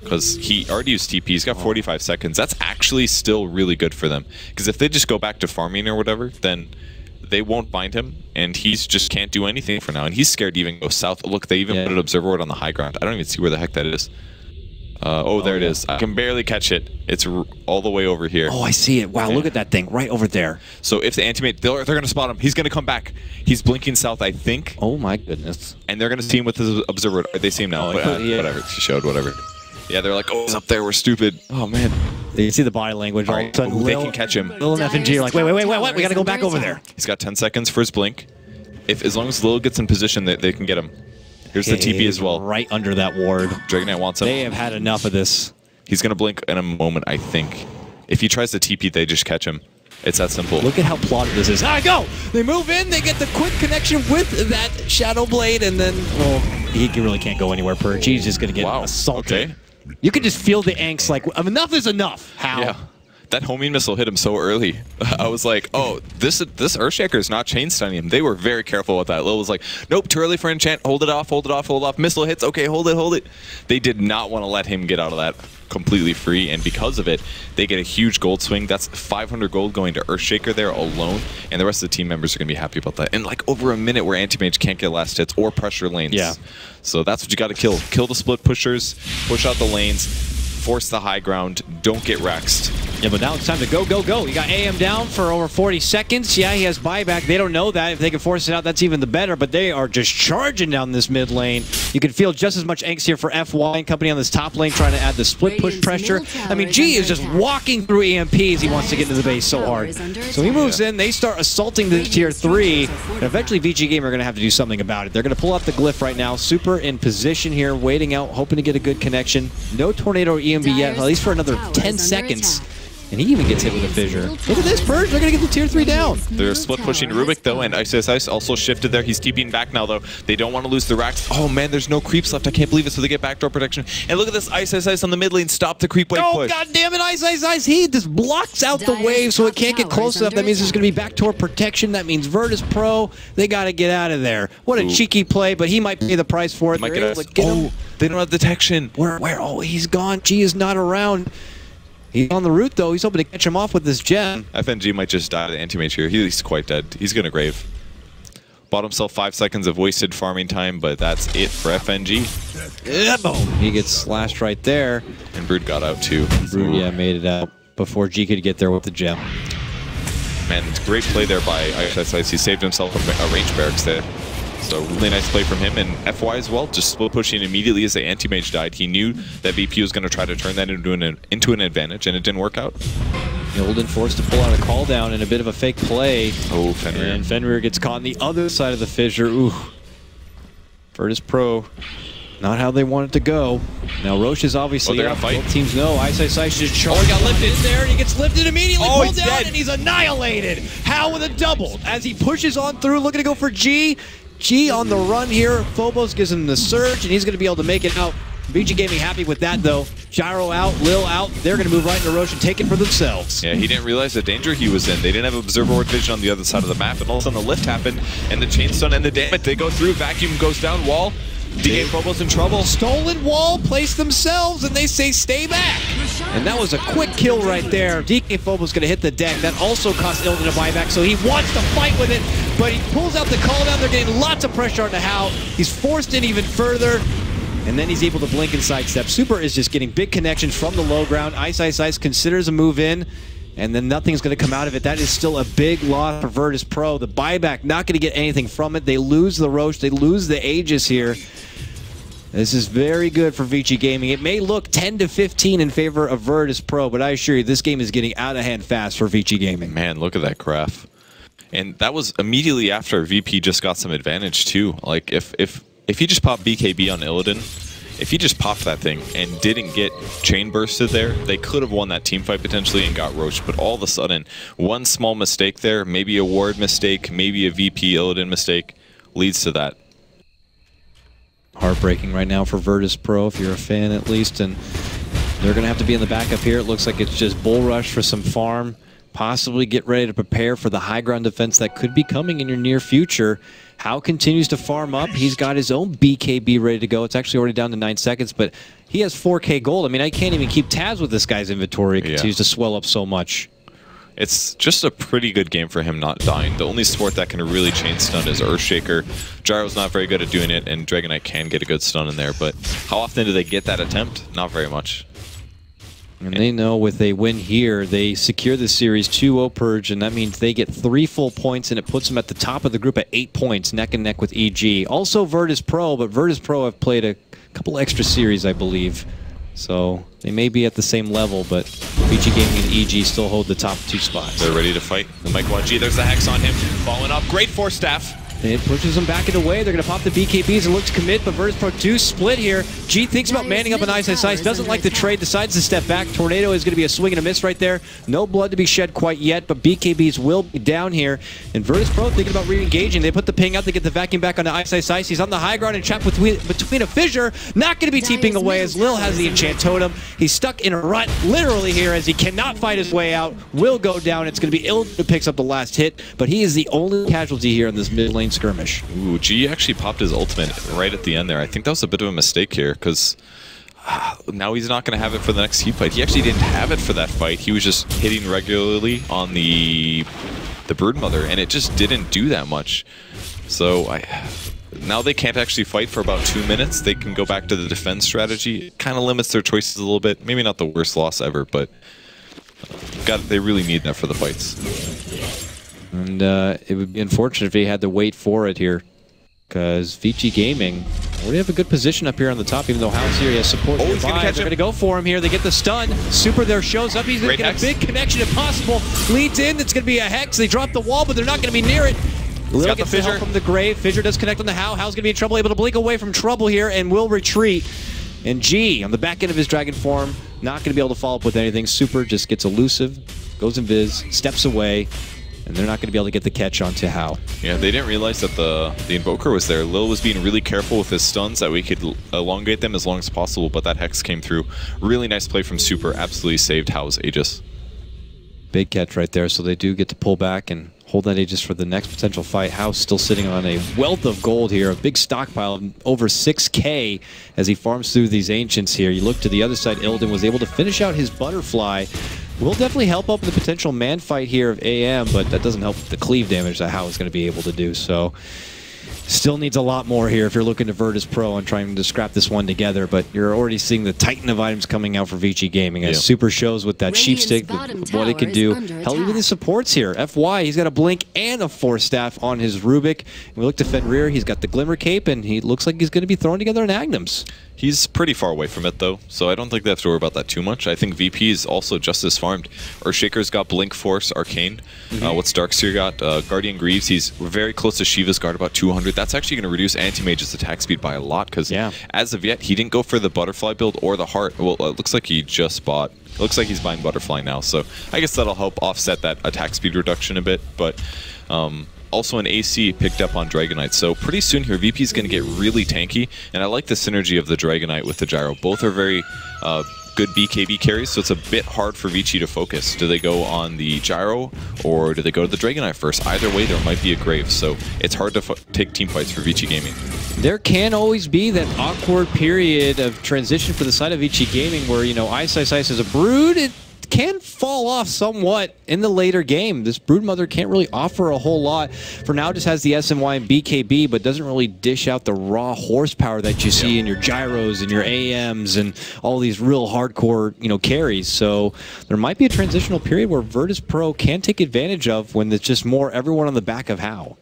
Because he already used TP. He's got 45 seconds. That's actually still really good for them. Because if they just go back to farming or whatever, then they won't bind him. And he just can't do anything for now. And he's scared to even go south. Look, they even put an observer ward on the high ground. I don't even see where the heck that is. There it is. I can barely catch it. It's all the way over here. Oh, I see it. Wow, look at that thing right over there. So if the anti-mate, they're going to spot him. He's going to come back. He's blinking south, I think. Oh, my goodness. And they're going to see him with his observer. They see him now. Whatever. She showed whatever. Yeah, they're like, oh, he's up there. We're stupid. Oh, man. You see the body language. All of a sudden, they can catch him. Lil and FNG are like, wait, what? We got to go back over there. He's got 10 seconds for his blink. As long as Lil gets in position, they can get him. Here's the TP as well. Right under that ward. Dragon Knight wants him. They have had enough of this. He's going to blink in a moment, I think. If he tries to TP, they just catch him. It's that simple. Look at how plotted this is. I go! They move in, they get the quick connection with that Shadow Blade, and then, well, he really can't go anywhere, Purge. He's just going to get assaulted. Okay. You can just feel the angst, like, enough is enough. How? Yeah. That homing missile hit him so early. I was like, oh, this Earthshaker is not chain stunning him. They were very careful with that. Lil was like, nope, too early for enchant. Hold it off, hold it off, hold it off. Missile hits. Okay, hold it. They did not want to let him get out of that completely free, and because of it, they get a huge gold swing. That's 500 gold going to Earthshaker there alone, and the rest of the team members are going to be happy about that. And like over a minute where Anti-Mage can't get last hits or pressure lanes. Yeah. So that's what you got to kill. Kill the split pushers, push out the lanes, force the high ground, don't get rexed. Yeah, but now it's time to go. You got AM down for over 40 seconds. Yeah, he has buyback. They don't know that. If they can force it out, that's even the better, but they are just charging down this mid lane. You can feel just as much angst here for FY and company on this top lane trying to add the split push pressure. I mean, G is just walking through EMPs. He wants to get into the base so hard. So he moves in. They start assaulting the tier 3. And eventually, Vici Game are going to have to do something about it. They're going to pull out the glyph right now. Super in position here, waiting out, hoping to get a good connection. No Tornado or EMB yet, at least for another 10 seconds. And he even gets hit with a fissure. Look at this, Purge. They're going to get the tier 3 down. They're split pushing Rubik, though, and Ice also shifted there. He's TPing back now, though. They don't want to lose the racks. Oh, man, there's no creeps left. I can't believe it, so they get backdoor protection. And look at this Ice on the mid lane. Stop the creep wave push. Oh, God damn it, Ice. He just blocks out the wave, so it can't get close enough. That means there's going to be backdoor protection. That means Virtus Pro. They got to get out of there. What a cheeky play, but he might pay the price for it. They don't have detection. Where? Oh, he's gone. G is not around. He's on the route, though. He's hoping to catch him off with this gem. FNG might just die to the anti-mage here. He's quite dead. He's going to grave. Bought himself 5 seconds of wasted farming time, but that's it for FNG. Yeah, boom. He gets slashed right there. And Brood got out, too. Brood, yeah, made it out before G could get there with the gem. Man, it's a great play there by Ice. He saved himself a range barracks there. So really nice play from him, and FY as well, just split pushing immediately as the anti-mage died. He knew that VP was going to try to turn that into an advantage, and it didn't work out. Yolden forced to pull out a call down and a bit of a fake play. Oh, Fenrir. And Fenrir gets caught on the other side of the fissure. Ooh. Virtus Pro, not how they want it to go. Now Roche is obviously they're gonna fight. Both teams know. Ice just charged. He got lifted in there, and he gets lifted immediately. Oh, pulled down, dead. And he's annihilated. Hao with a double as he pushes on through, looking to go for G. G on the run here. Phobos gives him the surge, and he's going to be able to make it out. Vici Gaming happy with that, though. Gyro out, Lil out. They're going to move right into Roche and take it for themselves. Yeah, he didn't realize the danger he was in. They didn't have observer ward vision on the other side of the map, and all of a sudden the lift happened, and the chain stun and the damage. They go through, vacuum goes down, wall. DK Phobos in trouble. Stolen wall, place themselves, and they say stay back. And that was a quick kill right there. DK Phobos going to hit the deck. That also cost Ilden a buyback, so he wants to fight with it, but he pulls out the call down. They're getting lots of pressure on the Hao. He's forced in even further, and then he's able to blink and sidestep. Super is just getting big connections from the low ground. Ice considers a move in, and then nothing's going to come out of it. That is still a big loss for Virtus Pro. The buyback, not going to get anything from it. They lose the Roche. They lose the Aegis here. This is very good for Vici Gaming. It may look 10-15 in favor of Virtus Pro, but I assure you this game is getting out of hand fast for Vici Gaming. Man, look at that graph. And that was immediately after VP just got some advantage too. Like if he just popped BKB on Illidan, if he just popped that thing and didn't get chain bursted there, they could have won that team fight potentially and got roached. But all of a sudden, one small mistake there, maybe a ward mistake, maybe a VP Illidan mistake, leads to that. Heartbreaking right now for Virtus Pro, if you're a fan at least, and they're going to have to be in the backup here. It looks like it's just bull rush for some farm, possibly get ready to prepare for the high ground defense that could be coming in your near future. How continues to farm up. He's got his own BKB ready to go. It's actually already down to 9 seconds, but he has 4K gold. I mean, I can't even keep tabs with this guy's inventory. It continues to swell up so much. It's just a pretty good game for him not dying. The only support that can really chain stun is Earthshaker. Gyro's not very good at doing it, and Dragon Knight can get a good stun in there, but how often do they get that attempt? Not very much. And they know with a win here, they secure the series 2-0 Purge, and that means they get 3 full points, and it puts them at the top of the group at 8 points, neck and neck with EG. Also Virtus Pro, but Virtus Pro have played a couple extra series, I believe. So they may be at the same level, but Vici Gaming and EG still hold the top 2 spots. They're ready to fight. The Mike 1G, there's the Hex on him. Falling up. Great Force Staff. It pushes them back in the way. They're going to pop the BKBs and look to commit, but Virtus Pro do split here. G thinks about manning up an Ice, doesn't like the trade, decides to step back. Tornado is going to be a swing and a miss right there. No blood to be shed quite yet, but BKBs will be down here. And Virtus Pro thinking about re-engaging. They put the ping out, they get the vacuum back onto Ice. He's on the high ground and trapped between a fissure. Not going to be TPing away as Lil has the enchant totem. He's stuck in a rut literally here as he cannot fight his way out. Will go down. It's going to be Illidan who picks up the last hit, but he is the only casualty here in this mid lane skirmish. Ooh, G actually popped his ultimate right at the end there. I think that was a bit of a mistake here because now he's not going to have it for the next heat fight. He actually didn't have it for that fight. He was just hitting regularly on the Broodmother, and it just didn't do that much. So now they can't actually fight for about 2 minutes. They can go back to the defense strategy. It kind of limits their choices a little bit. Maybe not the worst loss ever, but they really need that for the fights. And it would be unfortunate if he had to wait for it here, because Vici Gaming already have a good position up here on the top, even though House here has support nearby. They're going to go for him here. They get the stun. Super there shows up. He's going to get a big connection if possible. Leads in. It's going to be a Hex. They drop the wall, but they're not going to be near it. Lil gets the help from the Grave. Fissure does connect on the How. How's going to be in trouble, able to blink away from trouble here and will retreat. And G, on the back end of his dragon form, not going to be able to follow up with anything. Super just gets elusive, goes invis, steps away. And they're not going to be able to get the catch onto How. Yeah, they didn't realize that the Invoker was there. Lil was being really careful with his stuns that we could elongate them as long as possible, but that Hex came through. Really nice play from Super. Absolutely saved How's Aegis. Big catch right there, so they do get to pull back and hold that Aegis for the next potential fight. House still sitting on a wealth of gold here, a big stockpile of over 6K as he farms through these Ancients here. You look to the other side, Illidan was able to finish out his Butterfly. Will definitely help up the potential man fight here of AM, but that doesn't help the cleave damage that How is going to be able to do. So still needs a lot more here if you're looking to Virtus Pro and trying to scrap this one together, but you're already seeing the titan of items coming out for Vici Gaming as Super shows with that sheep stick, what it can do. Hell, even the supports here. FY, he's got a Blink and a Force Staff on his Rubik. We look to Fenrir, he's got the Glimmer Cape, and he looks like he's going to be throwing together an Agnums. He's pretty far away from it, though, so I don't think they have to worry about that too much. I think VP is also just as farmed. Earthshaker's got Blink, Force, Arcane. What's Darkseer got? Guardian Greaves. He's very close to Shiva's Guard, about 200. That's actually going to reduce Anti-Mage's attack speed by a lot, because as of yet, he didn't go for the Butterfly build or the Heart. Well, it looks like he just bought... It looks like he's buying Butterfly now, so I guess that'll help offset that attack speed reduction a bit, but... also an AC picked up on Dragon Knight, so pretty soon here VP is going to get really tanky, and I like the synergy of the Dragon Knight with the Gyro. Both are very good BKB carries, so it's a bit hard for Vici to focus. Do they go on the Gyro, or do they go to the Dragon Knight first? Either way, there might be a Grave, so it's hard to take team fights for Vici Gaming. There can always be that awkward period of transition for the side of Vici Gaming where, you know, Ice is a Brood. It can fall off somewhat in the later game. This Broodmother can't really offer a whole lot. For now, just has the SMY and BKB, but doesn't really dish out the raw horsepower that you see in your Gyros and your AMs and all these real hardcore, you know, carries. So there might be a transitional period where Virtus Pro can take advantage of when it's just more everyone on the back of How.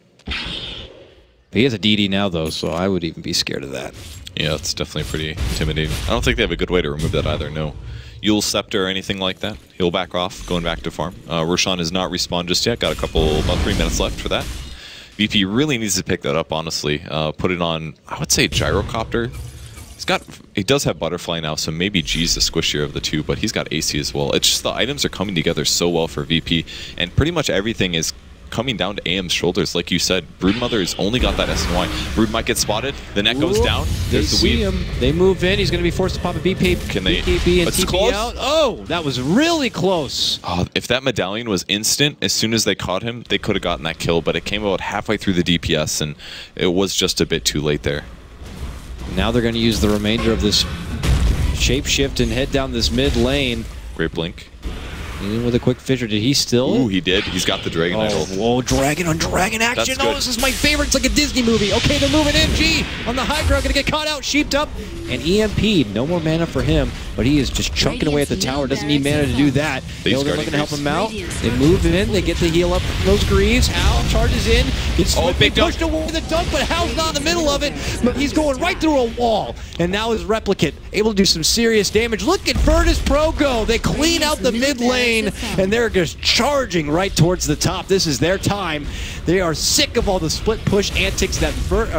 He has a DD now, though, so I would even be scared of that. Yeah, it's definitely pretty intimidating. I don't think they have a good way to remove that either, no. Yule Scepter or anything like that. He'll back off, going back to farm. Roshan has not respawned just yet. Got about 3 minutes left for that. VP really needs to pick that up, honestly. Put it on, I would say, Gyrocopter. He does have Butterfly now, so maybe G's the squishier of the two, but he's got AC as well. It's just the items are coming together so well for VP, and pretty much everything is coming down to AM's shoulders. Like you said, Broodmother has only got that SNY. Brood might get spotted, the net goes down. They see him. They move in. He's going to be forced to pop a BKB and TP out. Oh, that was really close. Oh, if that medallion was instant, as soon as they caught him, they could have gotten that kill, but it came about halfway through the DPS, and it was just a bit too late there. Now they're going to use the remainder of this shapeshift and head down this mid lane. Great blink. In with a quick fissure. Did he still? Ooh, he did. He's got the dragon idol. Whoa, dragon on dragon action. Oh, this is my favorite. It's like a Disney movie. Okay, they're moving in. G on the Hydra. Going to get caught out, sheeped up. And EMP, no more mana for him, but he is just chunking away at the tower. Doesn't need mana to do that. They're looking to help him out. They move in. They get the heal up from those Greaves. Hal charges in. Gets big dunk. pushed away the dunk, but Hal's not in the middle of it. But he's going right through a wall. And now his replicant able to do some serious damage. Look at Virtus Pro go. They clean out the mid lane, and they're just charging right towards the top. This is their time. They are sick of all the split push antics that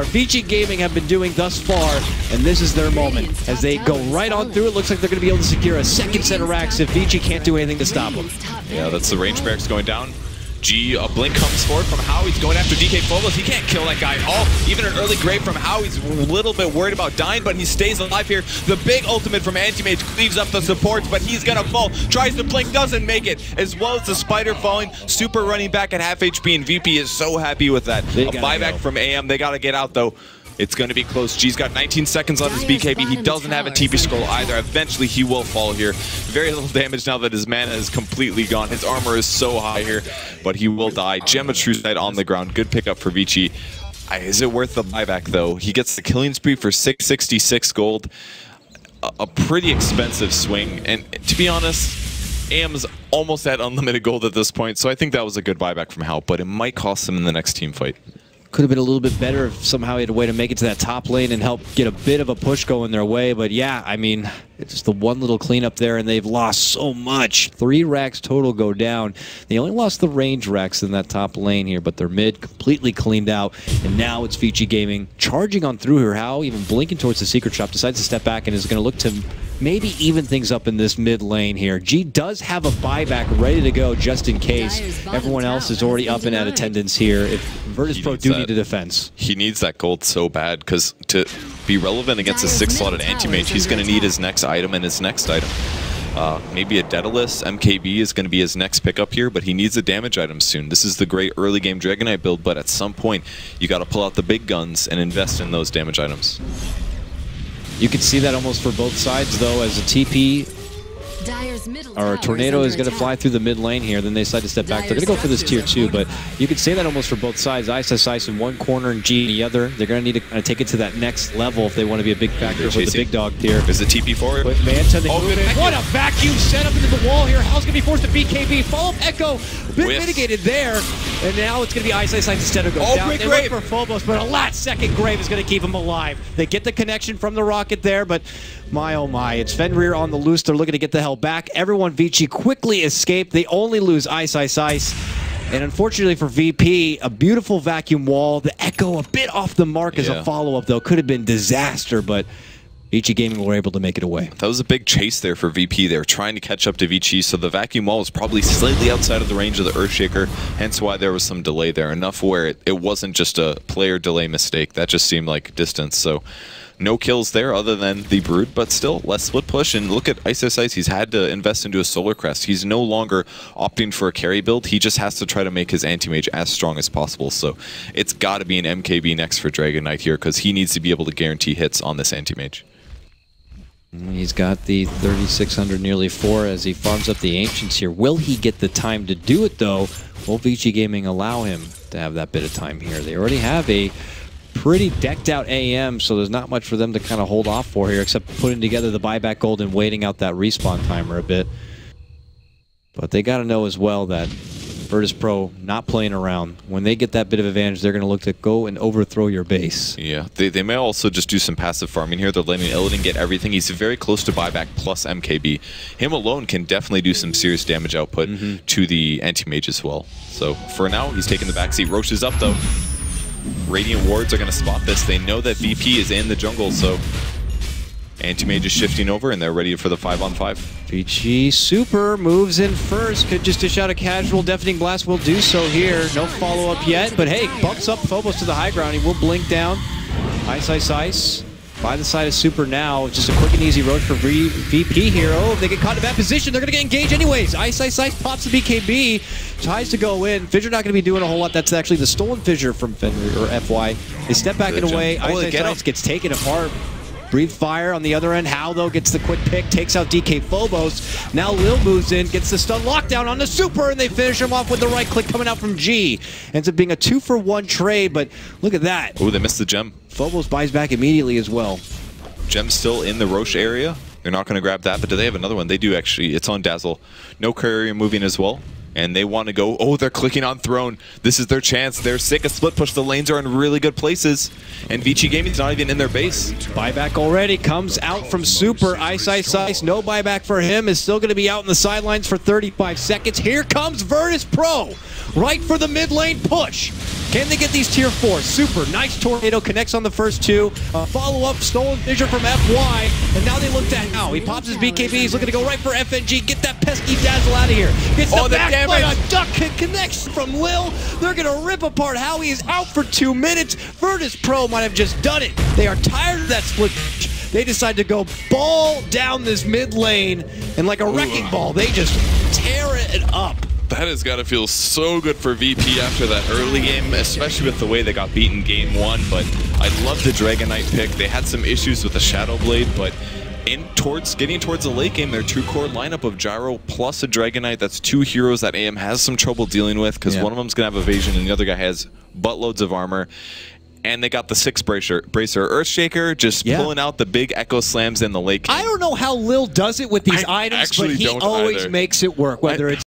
Vici Gaming have been doing thus far, and this is their moment. As they go right on through, it looks like they're going to be able to secure a second set of racks if Vici can't do anything to stop them. Yeah, that's the range barracks going down. G, a blink comes forward from How. He's going after DK Phobos. He can't kill that guy at all. Even an early grave from How. He's a little bit worried about dying, but he stays alive here. The big ultimate from Anti-Mage cleaves up the supports, but he's going to fall. Tries to blink, doesn't make it. As well as the Spider falling. Super running back at half HP, and VP is so happy with that. A buyback from AM. They got to get out, though. It's going to be close. G's got 19 seconds on his BKB. He doesn't have a TP scroll either. Eventually, he will fall here. Very little damage now that his mana is completely gone. His armor is so high here, but he will die. Gem of True Sight on the ground. Good pickup for Vici. Is it worth the buyback, though? He gets the killing spree for 666 gold. A pretty expensive swing. And to be honest, AM's almost at unlimited gold at this point, so I think that was a good buyback from Hal, but it might cost him in the next team fight. Could have been a little bit better if somehow he had a way to make it to that top lane and help get a bit of a push going their way. But yeah, I mean, it's just the one little cleanup there, and they've lost so much. 3 racks total go down. They only lost the range racks in that top lane here, but their mid completely cleaned out. And now it's Vici Gaming charging on through here. How even blinking towards the secret shop, decides to step back and is going to look to maybe even things up in this mid lane here. G does have a buyback ready to go just in case. Everyone else is already up and at attendance here. If Virtus Pro do need a defense. He needs that gold so bad, because to be relevant against a 6-slotted anti-mage, he's going to need his next item and his next item. Maybe a Daedalus MKB is going to be his next pickup here, but he needs a damage item soon. This is the great early game Dragon Knight build, but at some point, you got to pull out the big guns and invest in those damage items. You could see that almost for both sides, though, as a TP or a tornado is going to fly through the mid lane here. Then they decide to step back. They're going to go for this tier 2, but you could say that almost for both sides. Ice in one corner and G in the other. They're going to need to kind of take it to that next level if they want to be a big factor with the big dog tier. Is the TP forward? But Manta, what a vacuum set up into the wall here. Hal's going to be forced to BKB. Follow-up Echo, bit mitigated there. And now it's going to be Ice instead of goes down. They look for Phobos, but a last-second grave is going to keep him alive. They get the connection from the rocket there, but my oh my, it's Fenrir on the loose. They're looking to get the hell back. Everyone, Vici quickly escaped. They only lose Ice. And unfortunately for VP, a beautiful vacuum wall. The Echo a bit off the mark as a follow-up, though. Could have been disaster, but Vici Gaming were able to make it away. That was a big chase there for VP. They were trying to catch up to Vici, so the vacuum wall was probably slightly outside of the range of the Earthshaker, hence why there was some delay there. Enough where it wasn't just a player delay mistake. That just seemed like distance. So no kills there other than the Brood, but still less split push. And look at Ice. He's had to invest into a Solar Crest. He's no longer opting for a carry build. He just has to try to make his anti-mage as strong as possible. So it's got to be an MKB next for Dragon Knight here, because he needs to be able to guarantee hits on this anti-mage. He's got the 3,600, nearly 4, as he farms up the Ancients here. Will he get the time to do it, though? Will Vici Gaming allow him to have that bit of time here? They already have a pretty decked out AM, so there's not much for them to kind of hold off for here, except putting together the buyback gold and waiting out that respawn timer a bit. But they got to know as well that Virtus Pro not playing around. When they get that bit of advantage, they're going to look to go and overthrow your base. Yeah, they may also just do some passive farming here. They're letting Illidan get everything. He's very close to buyback plus MKB. Him alone can definitely do some serious damage output to the anti-mage as well. So for now, he's taking the backseat. Roche is up, though. Radiant Wards are going to spot this. They know that VP is in the jungle, so Anti-Mage is shifting over, and they're ready for the 5-on-5. Vici super moves in first. Could just dish out a casual deafening blast. Will do so here. No follow-up yet, but hey, bumps up Phobos to the high ground. He will blink down. Ice. By the side of Super now. Just a quick and easy road for VP here. Oh, if they get caught in that position, they're going to get engaged anyways. Ice pops the BKB. Tries to go in. Fissure not going to be doing a whole lot. That's actually the stolen Fissure from Fenrir, or FY. They step back and away. Ice gets taken apart. Breathe Fire on the other end. Hal, though, gets the quick pick, takes out DK Phobos. Now Lil moves in, gets the stun lockdown on the Super, and they finish him off with the right click coming out from G. Ends up being a 2-for-1 trade, but look at that. Oh, they missed the gem. Phobos buys back immediately as well. Gem's still in the Roche area. They're not going to grab that, but do they have another one? They do, actually. It's on Dazzle. No courier moving as well. And they want to go. Oh, they're clicking on Throne. This is their chance. They're sick of split push. The lanes are in really good places. And Vici Gaming's not even in their base. Buyback already comes out from Super. Ice. No buyback for him. Is still going to be out in the sidelines for 35 seconds. Here comes Virtus Pro. Right for the mid lane push. Can they get these tier 4? Super. Nice tornado. Connects on the first two. Follow-up. Stolen Fissure from FY. And now they look to Hal. He pops his BKB. He's looking to go right for FNG. Get that pesky Dazzle out of here. Gets the back play. A duck connects from Lil. They're going to rip apart Howie. Is out for 2 minutes. Virtus Pro might have just done it. They are tired of that split. They decide to go ball down this mid lane. And like a wrecking ball, they just tear it up. That has got to feel so good for VP after that early game, especially with the way they got beaten game 1. But I love the Dragon Knight pick. They had some issues with the Shadow Blade, but getting towards the late game, their 2-core lineup of Gyro plus a Dragon Knight, that's 2 heroes that AM has some trouble dealing with, because one of them's going to have evasion and the other guy has buttloads of armor. And they got the 6 bracer. Earthshaker just pulling out the big Echo Slams in the late game. I don't know how Lil does it with these items, but he always makes it work, whether it's